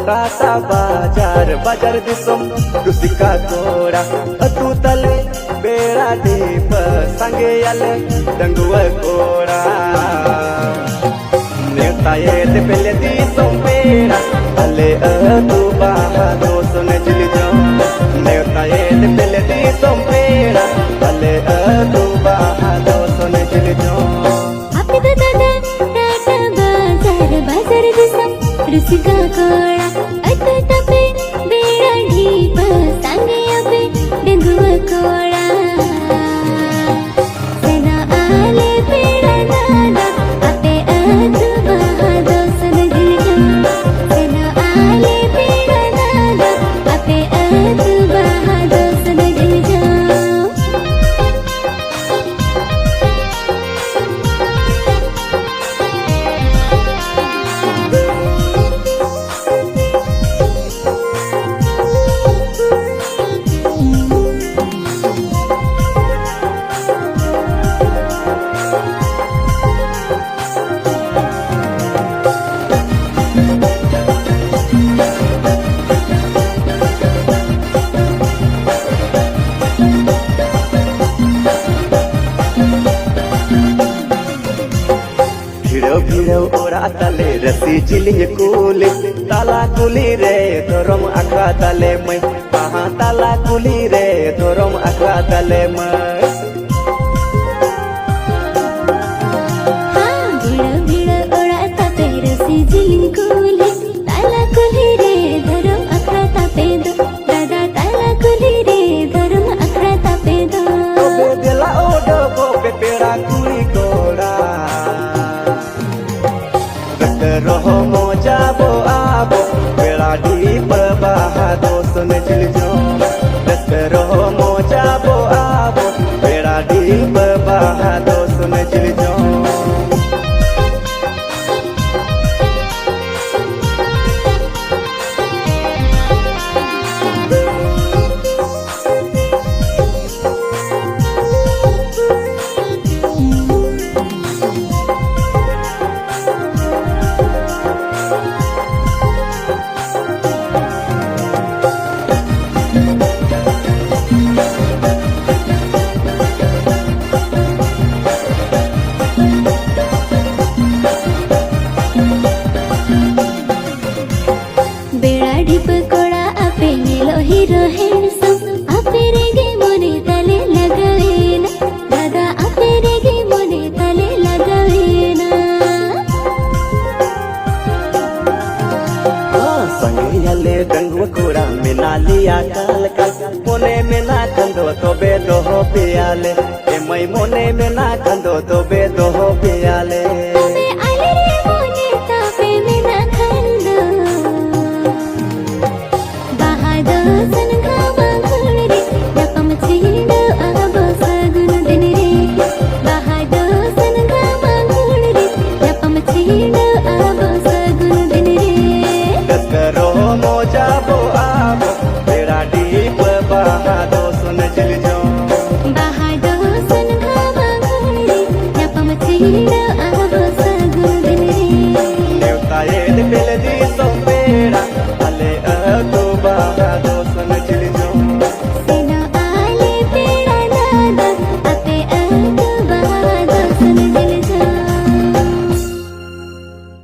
Kata bajar bajar disum Dusika kora Atu tale Bera di pesangge yale Dangua kora Netaye te pele disum bera Ale atu bahado sone jili jom Netaye te pele disum bera Ale atu bahado sone jili jom Api da da da Kata bajar disum Dusika kora Atu tape Bera di pesangge ape Dangua kora Sena ale bera nada Ape atu bahado sone jili jom Sena ale bera nada Ape atu bahado sone jili jom Bhiro bhiro ora tale rasi jiling kuli Tala kuli re dorom akra tale mai Aha tala kuli re dorom akra tale mai Bhiro bhiro ora tape rasi jiling kuli Tala kuli re dorom akra tape do Dada tala kuli re dorom akra tape do Obe dela odo bobe pera kuli kora Roho moja bo abo Pera di bahado sone jili jom Roho moja bo abo Pera di bahado sone jili jom Bera di pakora ape nilo hero handsome Ape rege mone tale lagavena Dada ape rege mone tale lagavena Sange yale dangwa kura Minaliya kal kal Mone mena kando tobe doho piyale Emai mone mena kando tobe doho